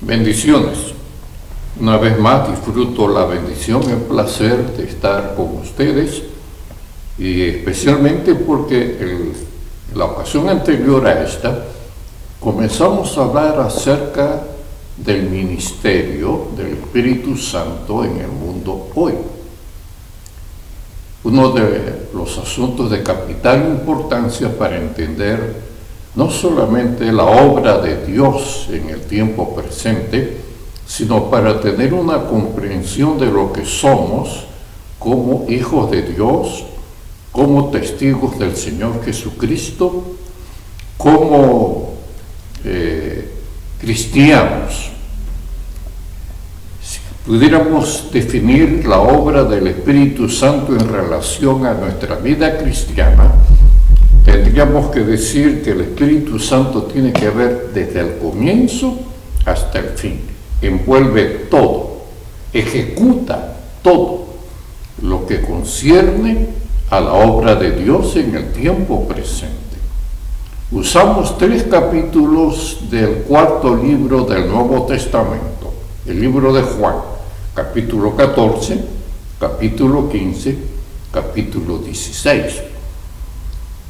Bendiciones. Una vez más disfruto la bendición y el placer de estar con ustedes, y especialmente porque en la ocasión anterior a esta comenzamos a hablar acerca del ministerio del Espíritu Santo en el mundo hoy. Uno de los asuntos de capital importancia para entender no solamente la obra de Dios en el tiempo presente, sino para tener una comprensión de lo que somos como hijos de Dios, como testigos del Señor Jesucristo, como cristianos. Si pudiéramos definir la obra del Espíritu Santo en relación a nuestra vida cristiana, tendríamos que decir que el Espíritu Santo tiene que ver desde el comienzo hasta el fin. Envuelve todo, ejecuta todo lo que concierne a la obra de Dios en el tiempo presente. Usamos 3 capítulos del 4 libro del Nuevo Testamento, el libro de Juan, capítulo 14, capítulo 15, capítulo 16.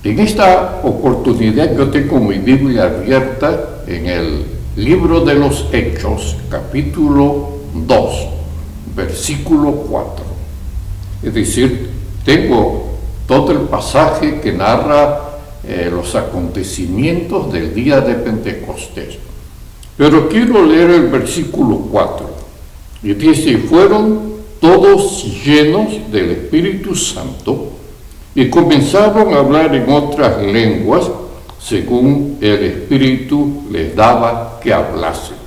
En esta oportunidad yo tengo mi Biblia abierta en el libro de los Hechos, capítulo 2, versículo 4. Es decir, tengo todo el pasaje que narra los acontecimientos del día de Pentecostés. Pero quiero leer el versículo 4. Y dice: fueron todos llenos del Espíritu Santo y comenzaron a hablar en otras lenguas según el Espíritu les daba que hablasen.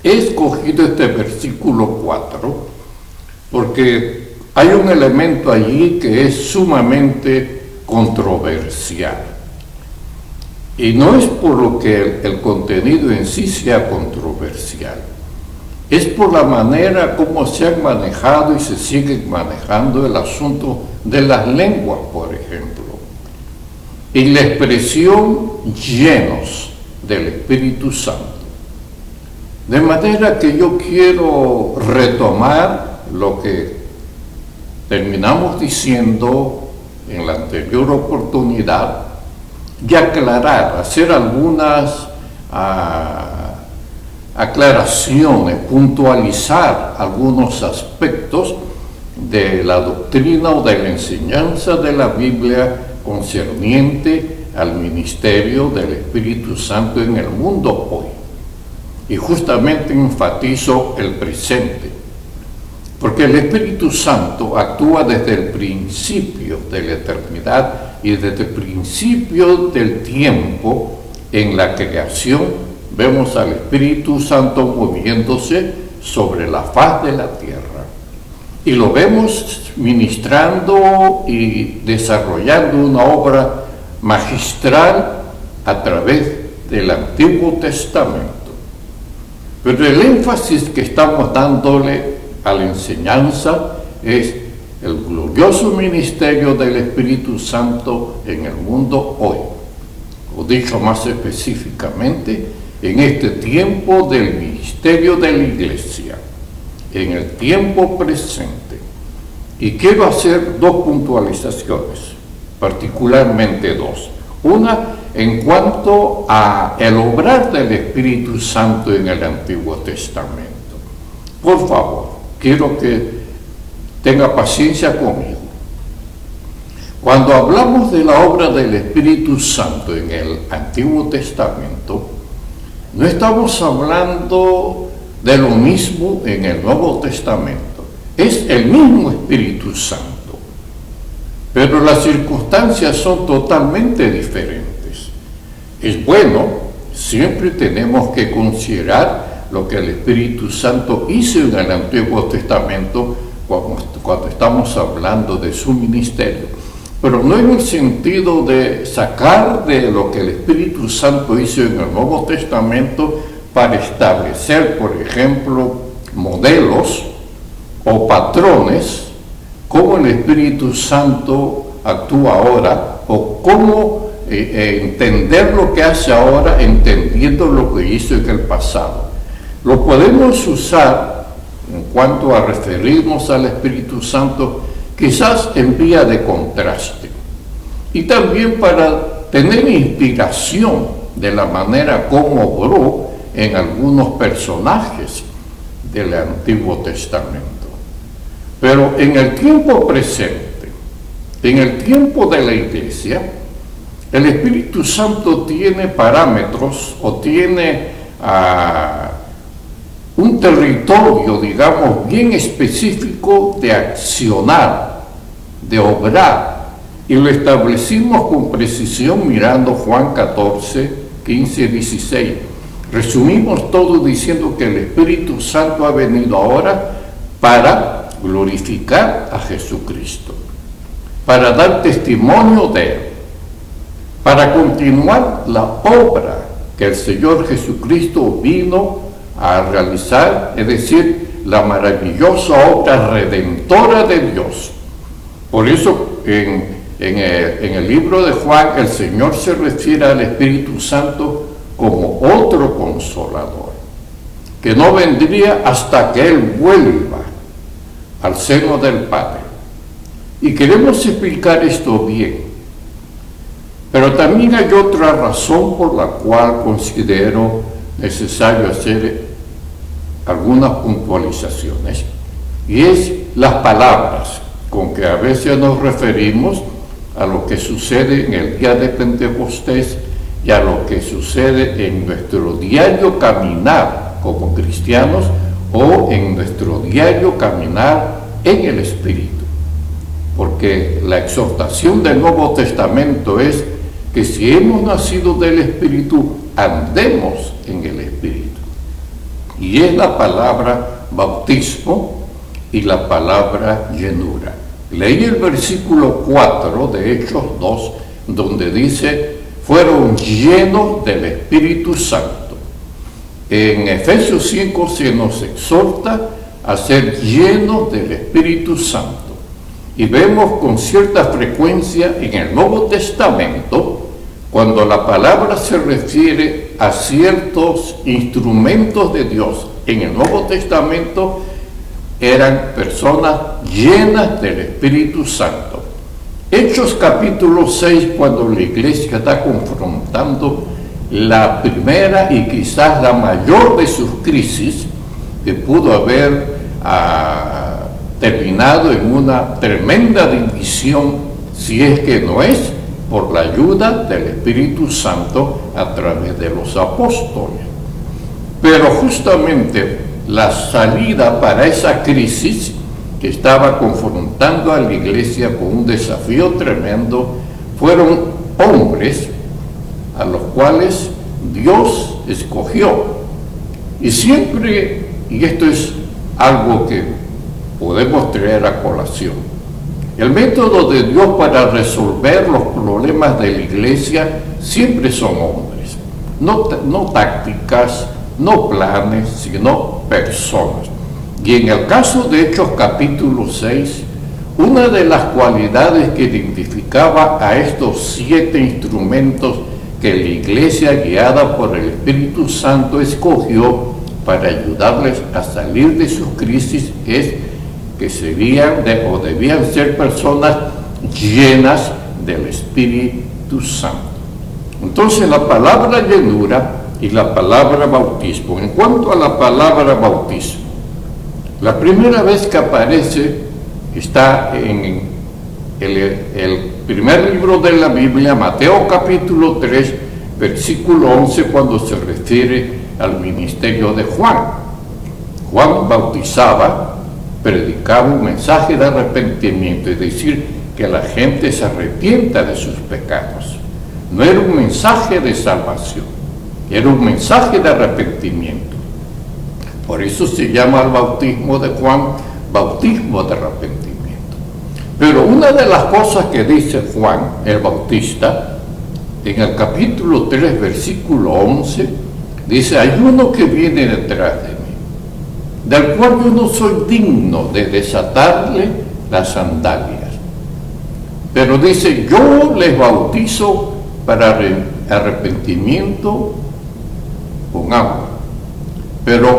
He escogido este versículo 4 porque hay un elemento allí que es sumamente controversial. Y no es por lo que el contenido en sí sea controversial, es por la manera como se han manejado y se siguen manejando el asunto de las lenguas, por ejemplo. Y la expresión llenos del Espíritu Santo. De manera que yo quiero retomar lo que terminamos diciendo en la anterior oportunidad y aclarar, hacer algunas aclaraciones, puntualizar algunos aspectos de la doctrina o de la enseñanza de la Biblia concerniente al ministerio del Espíritu Santo en el mundo hoy. Y justamente enfatizo el presente, porque el Espíritu Santo actúa desde el principio de la eternidad y desde el principio del tiempo. En la creación vemos al Espíritu Santo moviéndose sobre la faz de la tierra. Y lo vemos ministrando y desarrollando una obra magistral a través del Antiguo Testamento. Pero el énfasis que estamos dándole a la enseñanza es el glorioso ministerio del Espíritu Santo en el mundo hoy. O dicho más específicamente, en este tiempo del ministerio de la Iglesia, en el tiempo presente. Y quiero hacer 2 puntualizaciones, particularmente 2. Una en cuanto a el obrar del Espíritu Santo en el Antiguo Testamento. Por favor, quiero que tenga paciencia conmigo. Cuando hablamos de la obra del Espíritu Santo en el Antiguo Testamento, no estamos hablando de lo mismo en el Nuevo Testamento. Es el mismo Espíritu Santo, pero las circunstancias son totalmente diferentes. Es bueno, siempre tenemos que considerar lo que el Espíritu Santo hizo en el Antiguo Testamento cuando estamos hablando de su ministerio, pero no en el sentido de sacar de lo que el Espíritu Santo hizo en el Nuevo Testamento para establecer, por ejemplo, modelos o patrones, cómo el Espíritu Santo actúa ahora, o cómo entender lo que hace ahora entendiendo lo que hizo en el pasado. Lo podemos usar en cuanto a referirnos al Espíritu Santo, quizás en vía de contraste, y también para tener inspiración de la manera como obró en algunos personajes del Antiguo Testamento. Pero en el tiempo presente, en el tiempo de la Iglesia, el Espíritu Santo tiene parámetros o tiene un territorio, digamos, bien específico de accionar, de obrar, y lo establecimos con precisión mirando Juan 14, 15, 16. Resumimos todo diciendo que el Espíritu Santo ha venido ahora para glorificar a Jesucristo, para dar testimonio de Él, para continuar la obra que el Señor Jesucristo vino a realizar, es decir, la maravillosa obra redentora de Dios. Por eso en el libro de Juan el Señor se refiere al Espíritu Santo como otro consolador, que no vendría hasta que Él vuelva al seno del Padre. Y queremos explicar esto bien, pero también hay otra razón por la cual considero necesario hacer algunas puntualizaciones, y es las palabras con que a veces nos referimos a lo que sucede en el día de Pentecostés y a lo que sucede en nuestro diario caminar como cristianos o en nuestro diario caminar en el Espíritu. Porque la exhortación del Nuevo Testamento es que si hemos nacido del Espíritu, andemos en el Espíritu. Y es la palabra bautismo y la palabra llenura. Leí el versículo 4 de Hechos 2, donde dice, fueron llenos del Espíritu Santo. En Efesios 5 se nos exhorta a ser llenos del Espíritu Santo. Y vemos con cierta frecuencia en el Nuevo Testamento, cuando la palabra se refiere a ciertos instrumentos de Dios en el Nuevo Testamento, eran personas llenas del Espíritu Santo. Hechos capítulo 6, cuando la iglesia está confrontando la primera y quizás la mayor de sus crisis, que pudo haber terminado en una tremenda división, si es que no es por la ayuda del Espíritu Santo a través de los apóstoles. Pero justamente la salida para esa crisis que estaba confrontando a la iglesia con un desafío tremendo fueron hombres a los cuales Dios escogió. Y siempre, y esto es algo que podemos traer a colación, el método de Dios para resolver los problemas de la iglesia siempre son hombres, no tácticas, no planes, sino personas. Y en el caso de Hechos capítulo 6, una de las cualidades que identificaba a estos 7 instrumentos que la iglesia, guiada por el Espíritu Santo, escogió para ayudarles a salir de sus crisis es que serían o debían ser personas llenas del Espíritu Santo. Entonces la palabra llenura y la palabra bautismo. En cuanto a la palabra bautismo, la primera vez que aparece está en el primer libro de la Biblia, Mateo capítulo 3, versículo 11, cuando se refiere al ministerio de Juan. Juan bautizaba, predicaba un mensaje de arrepentimiento, es decir, que la gente se arrepienta de sus pecados. No era un mensaje de salvación, era un mensaje de arrepentimiento. Por eso se llama el bautismo de Juan bautismo de arrepentimiento. Pero una de las cosas que dice Juan el Bautista, en el capítulo 3, versículo 11, dice, hay uno que viene detrás de mí, del cual yo no soy digno de desatarle las sandalias. Pero dice, yo les bautizo para arrepentimiento con agua. Pero